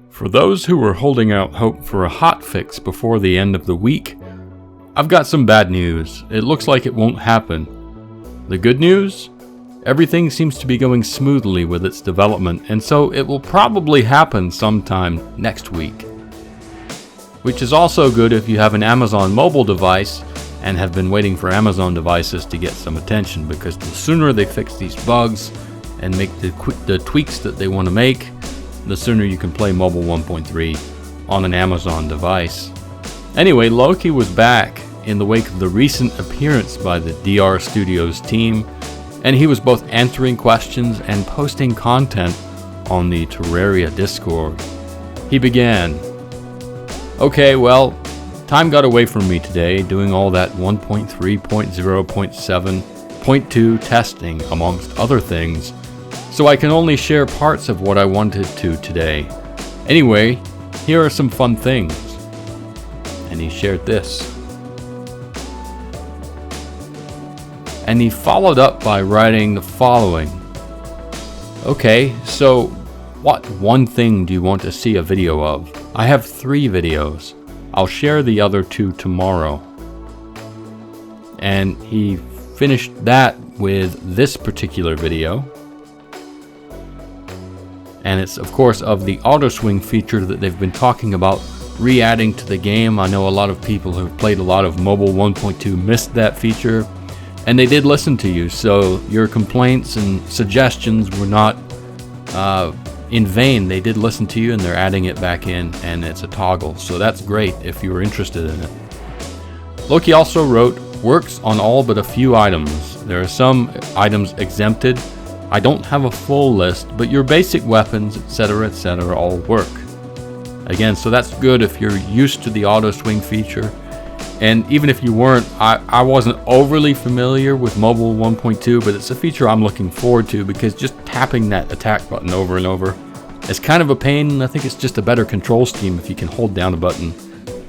For those who were holding out hope for a hotfix before the end of the week, I've got some bad news. It looks like it won't happen. The good news? Everything seems to be going smoothly with its development, and so it will probably happen sometime next week. Which is also good if you have an Amazon mobile device and have been waiting for Amazon devices to get some attention, because the sooner they fix these bugs and make the tweaks that they want to make, the sooner you can play Mobile 1.3 on an Amazon device. Anyway, Loki was back in the wake of the recent appearance by the DR Studios team, and he was both answering questions and posting content on the Terraria Discord. He began, "Okay, well, time got away from me today doing all that 1.3.0.7.2 testing amongst other things, so I can only share parts of what I wanted to today. Anyway, here are some fun things." And he shared this. And he followed up by writing the following. "Okay, so what one thing do you want to see a video of? I have 3 videos. I'll share the other 2 tomorrow." And he finished that with this particular video. And it's, of course, of the auto swing feature that they've been talking about re-adding to the game. I know a lot of people who've played a lot of Mobile 1.2 missed that feature, and they did listen to you, so your complaints and suggestions were not in vain. They did listen to you, and they're adding it back in, and it's a toggle, so that's great if you were interested in it. Loki also wrote, "Works on all but a few items. There are some items exempted. I don't have a full list, but your basic weapons, etc., all work." Again, so that's good if you're used to the auto swing feature. And even if you weren't, I wasn't overly familiar with Mobile 1.2, but it's a feature I'm looking forward to, because just tapping that attack button over and over is kind of a pain. I think it's just a better control scheme if you can hold down a button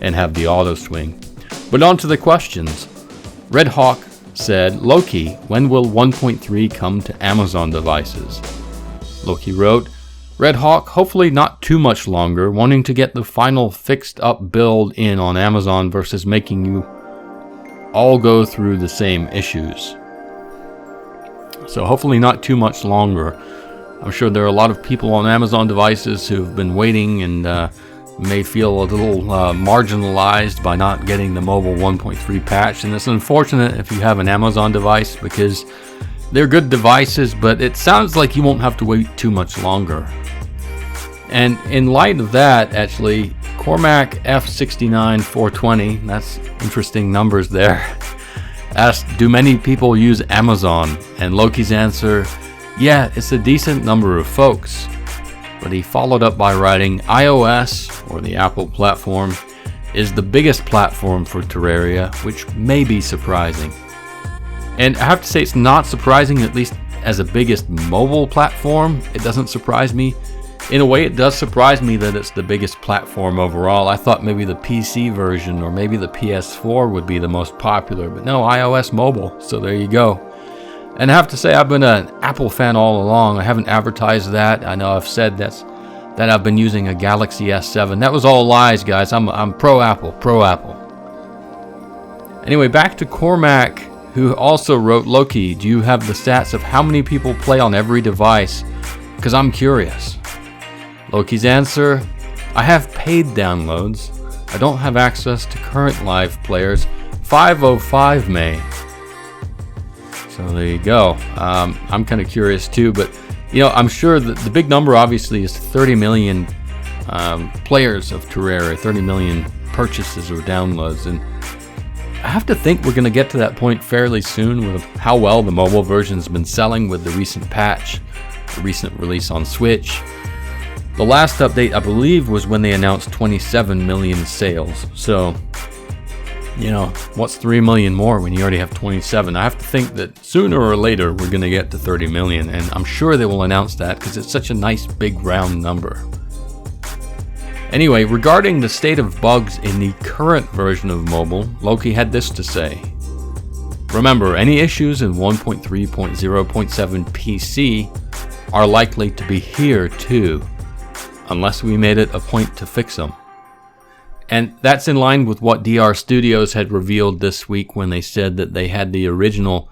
and have the auto swing. But on to the questions. Red Hawk said, "Loki, when will 1.3 come to Amazon devices?" Loki wrote, "Red Hawk, hopefully not too much longer, wanting to get the final fixed up build in on Amazon versus making you all go through the same issues." So hopefully not too much longer. I'm sure there are a lot of people on Amazon devices who've been waiting and may feel a little marginalized by not getting the Mobile 1.3 patch, and it's unfortunate if you have an Amazon device, because they're good devices, but it sounds like you won't have to wait too much longer. And in light of that, actually, Cormac F69420, that's interesting numbers there, asked, "Do many people use Amazon?" And Loki's answer, "Yeah, it's a decent number of folks." But he followed up by writing, "iOS, or the Apple platform, is the biggest platform for Terraria, which may be surprising." And I have to say, it's not surprising, at least as a biggest mobile platform. It doesn't surprise me. In a way, it does surprise me that it's the biggest platform overall. I thought maybe the PC version or maybe the PS4 would be the most popular, but no, iOS mobile, so there you go. And I have to say, I've been an Apple fan all along. I haven't advertised that. I know I've said that I've been using a Galaxy S7. That was all lies, guys. I'm pro Apple. Anyway, back to Cormac, who also wrote, "Loki, do you have the stats of how many people play on every device? Because I'm curious." Loki's answer, "I have paid downloads. I don't have access to current live players. 505 may." So there you go. I'm kind of curious too, but I'm sure that the big number obviously is 30 million players of Terraria, 30 million purchases or downloads, and I have to think we're going to get to that point fairly soon with how well the mobile version's been selling with the recent patch, the recent release on Switch. The last update, I believe, was when they announced 27 million sales. So, what's 3 million more when you already have 27? I have to think that sooner or later we're going to get to 30 million, and I'm sure they will announce that because it's such a nice big round number. Anyway, regarding the state of bugs in the current version of mobile, Loki had this to say. "Remember, any issues in 1.3.0.7 PC are likely to be here too. unless we made it a point to fix them. And that's in line with what DR Studios had revealed this week when they said that they had the original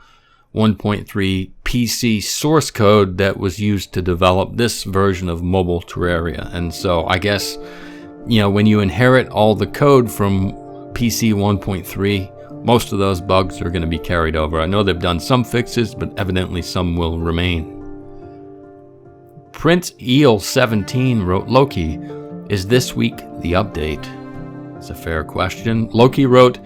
1.3 PC source code that was used to develop this version of mobile Terraria. And so I guess, when you inherit all the code from PC 1.3, most of those bugs are going to be carried over. I know they've done some fixes, but evidently some will remain. Prince Eel17 wrote, Loki, is this week the update? It's a fair question. Loki wrote,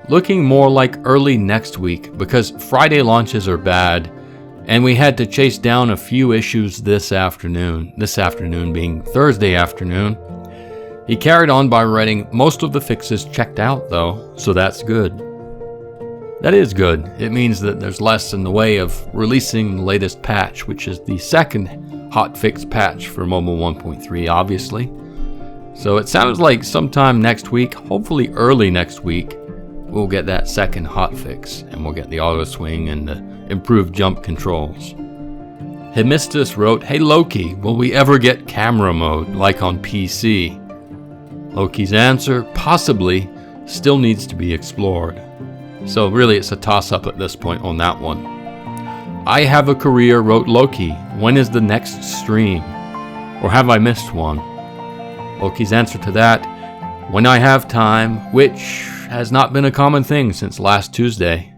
looking more like early next week because Friday launches are bad and we had to chase down a few issues this afternoon being Thursday afternoon. He carried on by writing, most of the fixes checked out though, so that's good. That is good. It means that there's less in the way of releasing the latest patch, which is the second hotfix patch for mobile 1.3, obviously. So it sounds like sometime next week, hopefully early next week, we'll get that second hotfix and we'll get the auto swing and the improved jump controls. Hemistus wrote, hey Loki, will we ever get camera mode like on PC? Loki's answer, possibly, still needs to be explored. So really it's a toss-up at this point on that one. I have a career, wrote Loki, when is the next stream? Or have I missed one? Loki's answer to that, when I have time, which has not been a common thing since last Tuesday.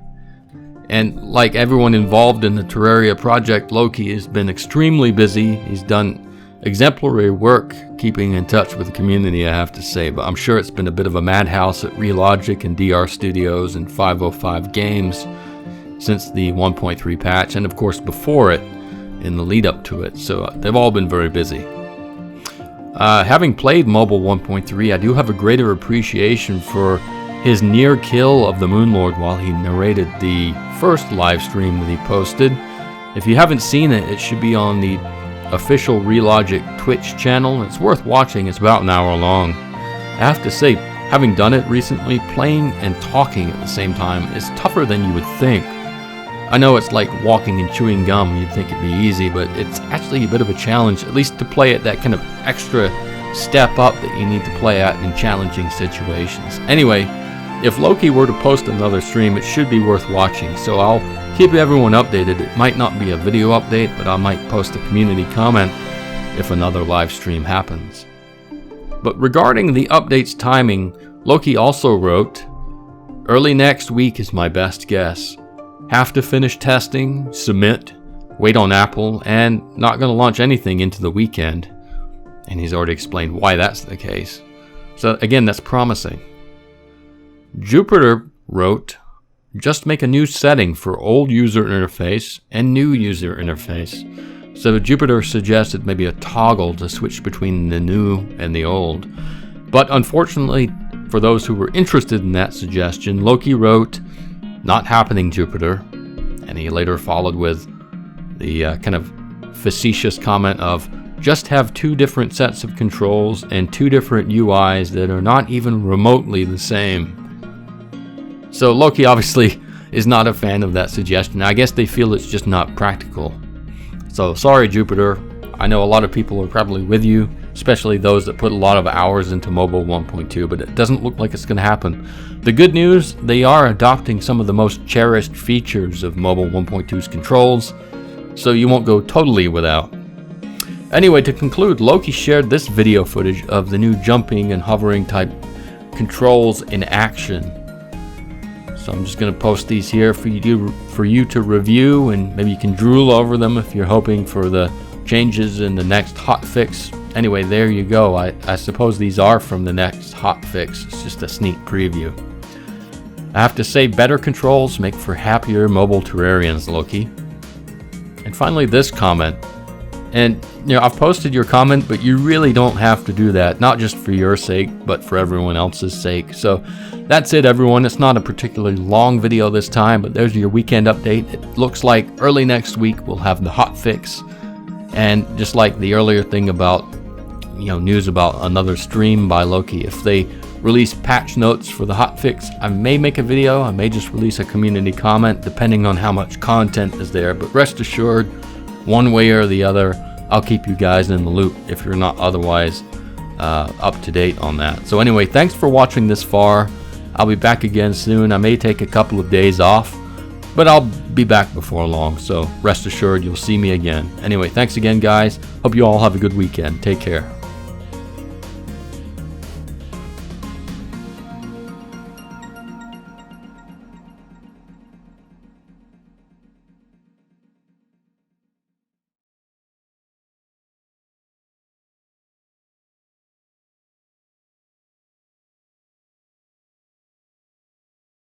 And like everyone involved in the Terraria project, Loki has been extremely busy. He's done exemplary work keeping in touch with the community, I have to say, but I'm sure it's been a bit of a madhouse at Relogic and DR Studios and 505 Games since the 1.3 patch, and of course before it in the lead up to it, so they've all been very busy. Having played mobile 1.3, I do have a greater appreciation for his near kill of the Moonlord while he narrated the first live stream that he posted. If you haven't seen it, it should be on the official Relogic Twitch channel. It's worth watching. It's about an hour long. I have to say, having done it recently, playing and talking at the same time is tougher than you would think. I know it's like walking and chewing gum. You'd think it'd be easy, but it's actually a bit of a challenge, at least to play at that kind of extra step up that you need to play at in challenging situations. Anyway, if Loki were to post another stream, it should be worth watching, so I'll keep everyone updated. It might not be a video update, but I might post a community comment if another live stream happens. But regarding the update's timing, Loki also wrote, early next week is my best guess. Have to finish testing, submit, wait on Apple, and not going to launch anything into the weekend. And he's already explained why that's the case. So again, that's promising. Jupiter wrote, just make a new setting for old user interface and new user interface. So Jupiter suggested maybe a toggle to switch between the new and the old. But unfortunately, for those who were interested in that suggestion, Loki wrote, not happening, Jupiter. And he later followed with the kind of facetious comment of, just have two different sets of controls and two different UIs that are not even remotely the same. So Loki obviously is not a fan of that suggestion. I guess they feel it's just not practical. So sorry, Jupiter. I know a lot of people are probably with you, especially those that put a lot of hours into mobile 1.2, but it doesn't look like it's going to happen. The good news, they are adopting some of the most cherished features of mobile 1.2's controls, so you won't go totally without. Anyway, to conclude, Loki shared this video footage of the new jumping and hovering type controls in action. So I'm just going to post these here for you to review, and maybe you can drool over them if you're hoping for the changes in the next hotfix. Anyway, there you go. I suppose these are from the next hotfix. It's just a sneak preview. I have to say, better controls make for happier mobile Terrarians, Loki. And finally, this comment. And, I've posted your comment, but you really don't have to do that. Not just for your sake, but for everyone else's sake. So that's it, everyone. It's not a particularly long video this time, but there's your weekend update. It looks like early next week we'll have the hotfix. And just like the earlier thing about, news about another stream by Loki, if they release patch notes for the hotfix, I may make a video. I may just release a community comment, depending on how much content is there. But rest assured, one way or the other, I'll keep you guys in the loop if you're not otherwise up to date on that. So anyway, thanks for watching this far. I'll be back again soon. I may take a couple of days off, but I'll be back before long, so rest assured you'll see me again. Anyway, thanks again, guys. Hope you all have a good weekend. Take care.